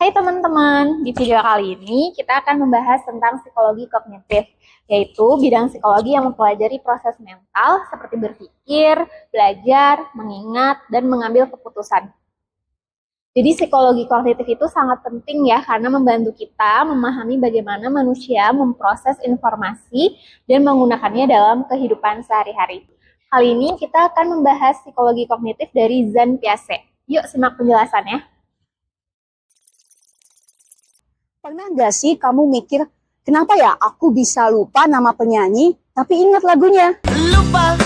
Hai teman-teman, di video kali ini kita akan membahas tentang psikologi kognitif, yaitu bidang psikologi yang mempelajari proses mental seperti berpikir, belajar, mengingat, dan mengambil keputusan. Jadi psikologi kognitif itu sangat penting ya, karena membantu kita memahami bagaimana manusia memproses informasi dan menggunakannya dalam kehidupan sehari-hari. Kali ini kita akan membahas psikologi kognitif dari Jean Piaget. Yuk simak penjelasannya. Pernah nggak sih kamu mikir, kenapa ya aku bisa lupa nama penyanyi, tapi ingat lagunya? Lupa,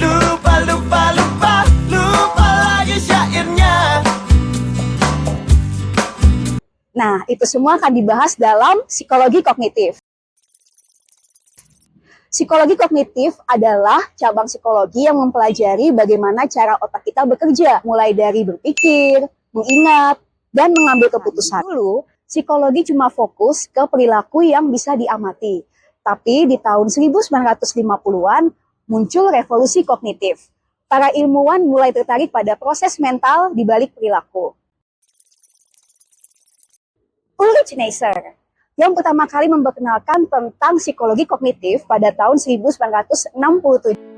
lupa, lupa, lupa, lupa lagi syairnya. Nah, itu semua akan dibahas dalam psikologi kognitif. Psikologi kognitif adalah cabang psikologi yang mempelajari bagaimana cara otak kita bekerja, mulai dari berpikir, mengingat, dan mengambil keputusan. Dulu, psikologi cuma fokus ke perilaku yang bisa diamati. Tapi di tahun 1950-an muncul revolusi kognitif. Para ilmuwan mulai tertarik pada proses mental di balik perilaku. Ulrich Neisser yang pertama kali memperkenalkan tentang psikologi kognitif pada tahun 1967.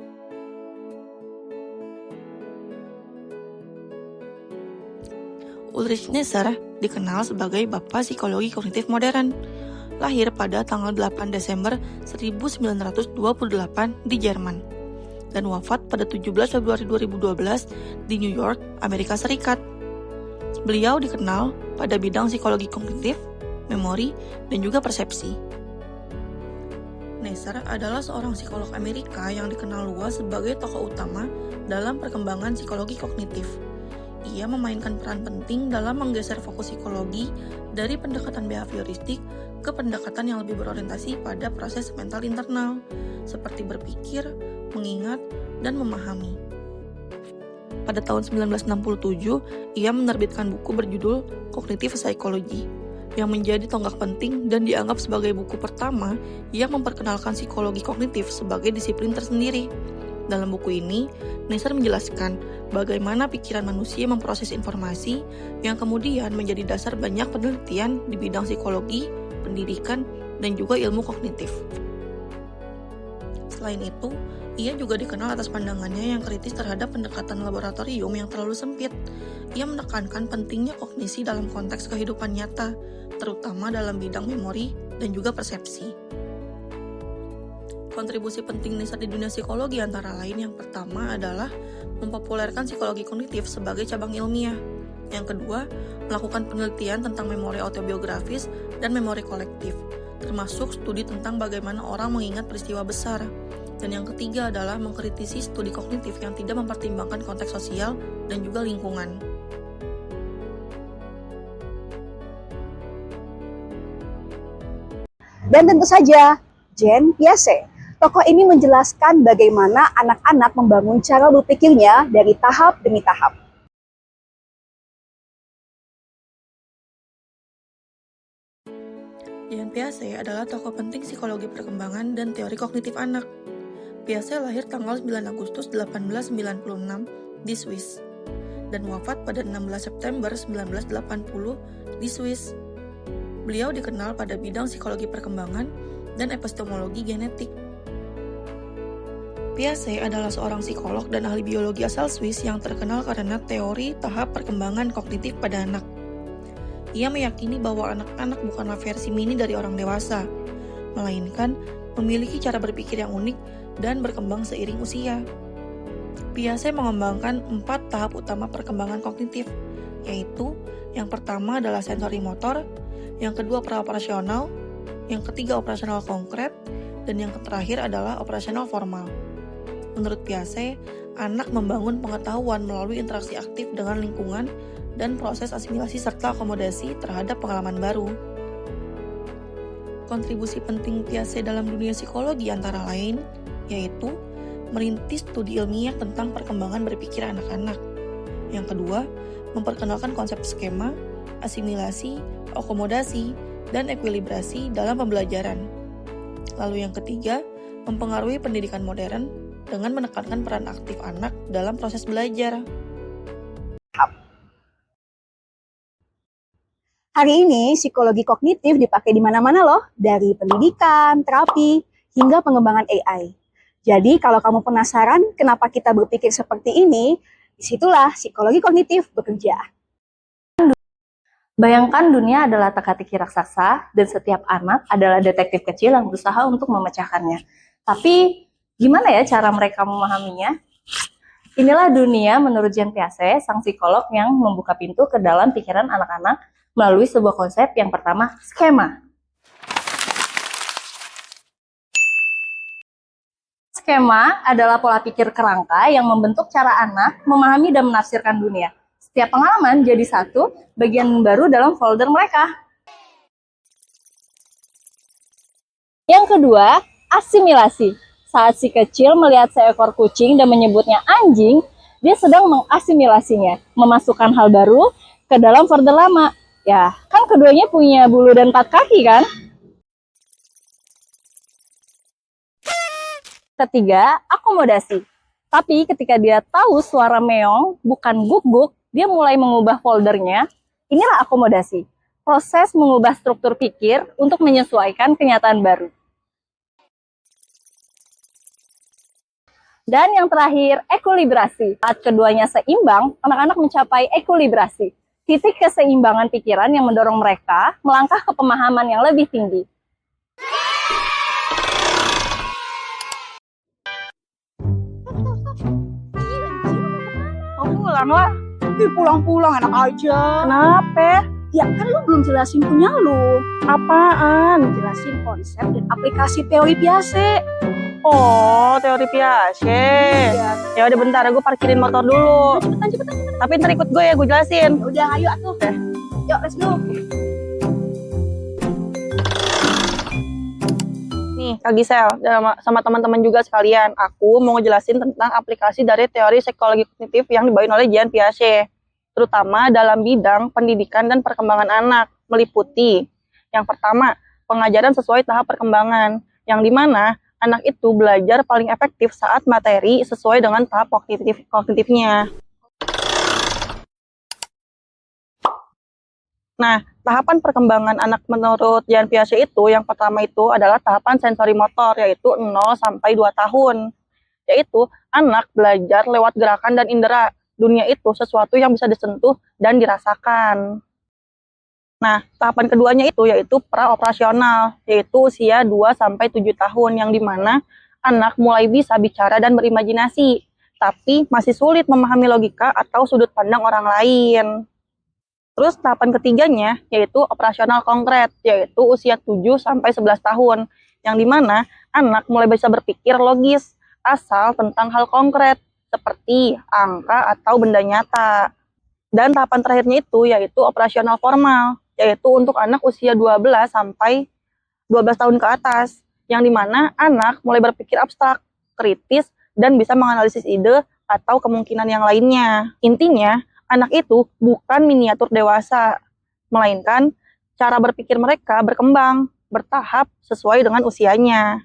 Ulrich Neisser dikenal sebagai Bapak Psikologi Kognitif Modern. Lahir pada tanggal 8 Desember 1928 di Jerman dan wafat pada 17 Februari 2012 di New York, Amerika Serikat. Beliau dikenal pada bidang psikologi kognitif, memori, dan juga persepsi. Neisser adalah seorang psikolog Amerika yang dikenal luas sebagai tokoh utama dalam perkembangan psikologi kognitif. Ia memainkan peran penting dalam menggeser fokus psikologi dari pendekatan behavioristik ke pendekatan yang lebih berorientasi pada proses mental internal, seperti berpikir, mengingat, dan memahami. Pada tahun 1967, ia menerbitkan buku berjudul Cognitive Psychology, yang menjadi tonggak penting dan dianggap sebagai buku pertama yang memperkenalkan psikologi kognitif sebagai disiplin tersendiri. Dalam buku ini, Neisser menjelaskan bagaimana pikiran manusia memproses informasi yang kemudian menjadi dasar banyak penelitian di bidang psikologi, pendidikan, dan juga ilmu kognitif. Selain itu, ia juga dikenal atas pandangannya yang kritis terhadap pendekatan laboratorium yang terlalu sempit. Ia menekankan pentingnya kognisi dalam konteks kehidupan nyata, terutama dalam bidang memori dan juga persepsi. Kontribusi penting Neisser di dunia psikologi antara lain yang pertama adalah mempopulerkan psikologi kognitif sebagai cabang ilmiah. Yang kedua, melakukan penelitian tentang memori autobiografis dan memori kolektif, termasuk studi tentang bagaimana orang mengingat peristiwa besar. Dan yang ketiga adalah mengkritisi studi kognitif yang tidak mempertimbangkan konteks sosial dan juga lingkungan. Dan tentu saja, Jean Piaget. Tokoh ini menjelaskan bagaimana anak-anak membangun cara berpikirnya dari tahap demi tahap. Jean Piaget adalah tokoh penting psikologi perkembangan dan teori kognitif anak. Piaget lahir tanggal 9 Agustus 1896 di Swiss dan wafat pada 16 September 1980 di Swiss. Beliau dikenal pada bidang psikologi perkembangan dan epistemologi genetik. Piaget adalah seorang psikolog dan ahli biologi asal Swiss yang terkenal karena teori tahap perkembangan kognitif pada anak. Ia meyakini bahwa anak-anak bukanlah versi mini dari orang dewasa, melainkan memiliki cara berpikir yang unik dan berkembang seiring usia. Piaget mengembangkan 4 tahap utama perkembangan kognitif, yaitu yang pertama adalah sensori motor, yang kedua praoperasional, yang ketiga operasional konkret, dan yang terakhir adalah operasional formal. Menurut Piaget, anak membangun pengetahuan melalui interaksi aktif dengan lingkungan dan proses asimilasi serta akomodasi terhadap pengalaman baru. Kontribusi penting Piaget dalam dunia psikologi antara lain yaitu merintis studi ilmiah tentang perkembangan berpikir anak-anak. Yang kedua, memperkenalkan konsep skema, asimilasi, akomodasi, dan ekuilibrasi dalam pembelajaran. Lalu yang ketiga, mempengaruhi pendidikan modern dengan menekankan peran aktif anak dalam proses belajar. Hari ini psikologi kognitif dipakai di mana-mana loh, dari pendidikan, terapi, hingga pengembangan AI. Jadi kalau kamu penasaran kenapa kita berpikir seperti ini, disitulah psikologi kognitif bekerja. Bayangkan dunia adalah teka-teki raksasa dan setiap anak adalah detektif kecil yang berusaha untuk memecahkannya. Tapi gimana ya cara mereka memahaminya? Inilah dunia menurut Jean Piaget, sang psikolog yang membuka pintu ke dalam pikiran anak-anak melalui sebuah konsep yang pertama, skema. Skema adalah pola pikir kerangka yang membentuk cara anak memahami dan menafsirkan dunia. Setiap pengalaman jadi satu bagian baru dalam folder mereka. Yang kedua, asimilasi. Saat si kecil melihat seekor kucing dan menyebutnya anjing, dia sedang mengasimilasinya, memasukkan hal baru ke dalam folder lama. Ya, kan keduanya punya bulu dan 4 kaki kan? Ketiga, akomodasi. Tapi ketika dia tahu suara meong bukan guk-guk, dia mulai mengubah foldernya. Inilah akomodasi. Proses mengubah struktur pikir untuk menyesuaikan kenyataan baru. Dan yang terakhir, ekuilibrasi. Saat keduanya seimbang, anak-anak mencapai ekuilibrasi. Titik keseimbangan pikiran yang mendorong mereka melangkah ke pemahaman yang lebih tinggi. Oh, pulang lah. Pulang-pulang enak aja. Kenapa? Ya kan lu belum jelasin punya lu. Apaan? Jelasin konsep dan aplikasi teori Piaget. Oh, teori Piaget. Ya udah bentar, gue parkirin motor dulu. Cepetan. Tapi ntar ikut gue ya, gue jelasin. Udah, ayo atuh. Yuk, let's go. Nih, Kak Gisel, sama teman-teman juga sekalian, aku mau ngejelasin tentang aplikasi dari teori psikologi kognitif yang dibawain oleh Jean Piaget, terutama dalam bidang pendidikan dan perkembangan anak, meliputi yang pertama, pengajaran sesuai tahap perkembangan, yang dimana anak itu belajar paling efektif saat materi sesuai dengan tahap kognitifnya. Nah, tahapan perkembangan anak menurut Jean Piaget itu, yang pertama itu adalah tahapan sensori motor, yaitu 0 sampai 2 tahun. Yaitu, anak belajar lewat gerakan dan indera. Dunia itu sesuatu yang bisa disentuh dan dirasakan. Nah, tahapan keduanya itu yaitu pra-operasional, yaitu usia 2 sampai 7 tahun, yang dimana anak mulai bisa bicara dan berimajinasi, tapi masih sulit memahami logika atau sudut pandang orang lain. Terus tahapan ketiganya yaitu operasional konkret, yaitu usia 7 sampai 11 tahun, yang dimana anak mulai bisa berpikir logis asal tentang hal konkret, seperti angka atau benda nyata. Dan tahapan terakhirnya itu yaitu operasional formal, yaitu untuk anak usia 12 sampai 12 tahun ke atas, yang dimana anak mulai berpikir abstrak, kritis, dan bisa menganalisis ide atau kemungkinan yang lainnya. Intinya, anak itu bukan miniatur dewasa, melainkan cara berpikir mereka berkembang, bertahap sesuai dengan usianya.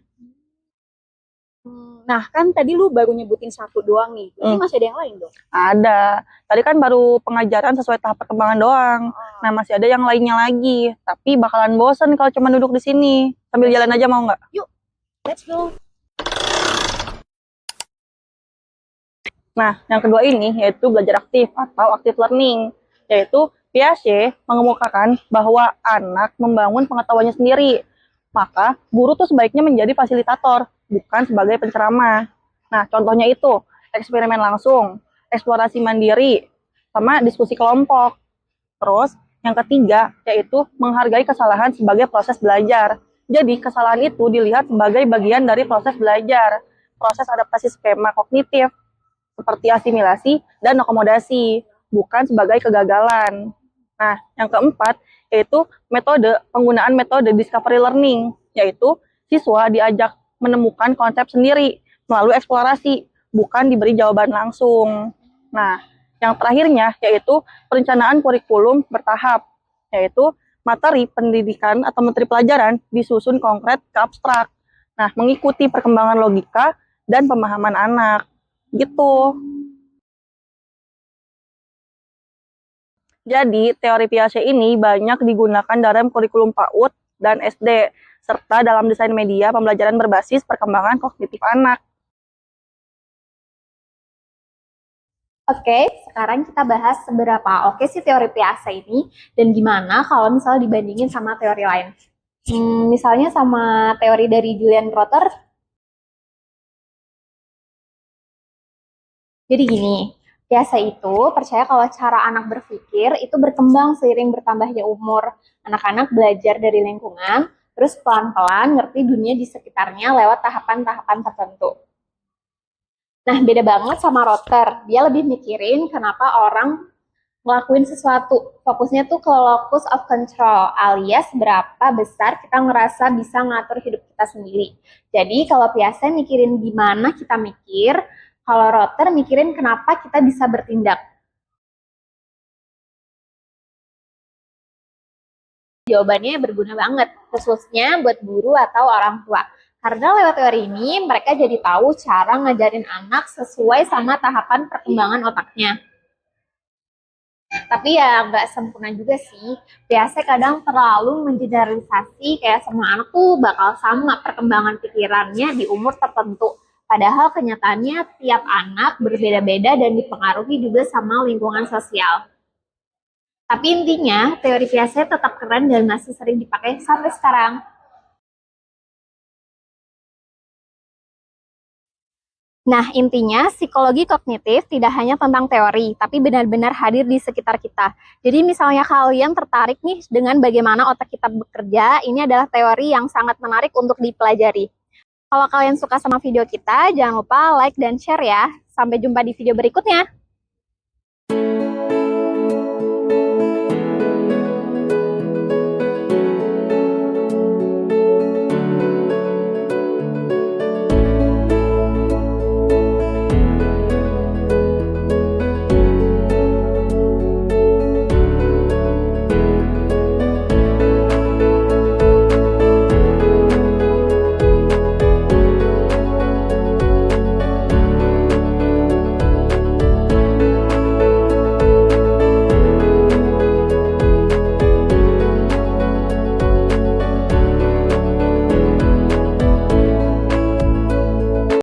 Nah, kan tadi lu baru nyebutin satu doang nih. Ini masih ada yang lain dong? Ada. Tadi kan baru pengajaran sesuai tahap perkembangan doang. Nah, masih ada yang lainnya lagi. Tapi bakalan bosen kalau cuma duduk di sini. Sambil jalan aja, mau nggak? Yuk, let's go. Nah, yang kedua ini yaitu belajar aktif atau active learning. Yaitu Piaget mengemukakan bahwa anak membangun pengetahuannya sendiri. Maka, guru tuh sebaiknya menjadi fasilitator, bukan sebagai penceramah. Nah, contohnya itu, eksperimen langsung, eksplorasi mandiri, sama diskusi kelompok. Terus, yang ketiga, yaitu menghargai kesalahan sebagai proses belajar. Jadi, kesalahan itu dilihat sebagai bagian dari proses belajar, proses adaptasi skema kognitif, seperti asimilasi dan akomodasi, bukan sebagai kegagalan. Nah, yang keempat, yaitu penggunaan metode discovery learning, yaitu siswa diajak menemukan konsep sendiri melalui eksplorasi, bukan diberi jawaban langsung. Nah, yang terakhirnya yaitu perencanaan kurikulum bertahap, yaitu materi pendidikan atau materi pelajaran disusun konkret ke abstrak. Nah, mengikuti perkembangan logika dan pemahaman anak. Gitu. Jadi, teori Piaget ini banyak digunakan dalam kurikulum PAUD dan SD, serta dalam desain media pembelajaran berbasis perkembangan kognitif anak. Oke, sekarang kita bahas seberapa oke sih teori Piaget ini dan gimana kalau misalnya dibandingin sama teori lain. Misalnya sama teori dari Julian Rotter. Jadi gini, Piaget itu percaya kalau cara anak berpikir itu berkembang seiring bertambahnya umur. Anak-anak belajar dari lingkungan, terus pelan-pelan ngerti dunia di sekitarnya lewat tahapan-tahapan tertentu. Nah, beda banget sama Rotter. Dia lebih mikirin kenapa orang ngelakuin sesuatu. Fokusnya tuh ke locus of control, alias berapa besar kita ngerasa bisa ngatur hidup kita sendiri. Jadi kalau Piaget mikirin gimana kita mikir, kalau Rotter mikirin kenapa kita bisa bertindak. Jawabannya berguna banget, khususnya buat guru atau orang tua. Karena lewat teori ini, mereka jadi tahu cara ngajarin anak sesuai sama tahapan perkembangan otaknya. Tapi ya nggak sempurna juga sih. Piaget kadang terlalu mengeneralisasi kayak semua anak tuh bakal sama perkembangan pikirannya di umur tertentu. Padahal kenyataannya tiap anak berbeda-beda dan dipengaruhi juga sama lingkungan sosial. Tapi intinya, teori Piaget tetap keren dan masih sering dipakai sampai sekarang. Nah, intinya psikologi kognitif tidak hanya tentang teori, tapi benar-benar hadir di sekitar kita. Jadi misalnya kalian tertarik nih dengan bagaimana otak kita bekerja, ini adalah teori yang sangat menarik untuk dipelajari. Kalau kalian suka sama video kita, jangan lupa like dan share ya. Sampai jumpa di video berikutnya.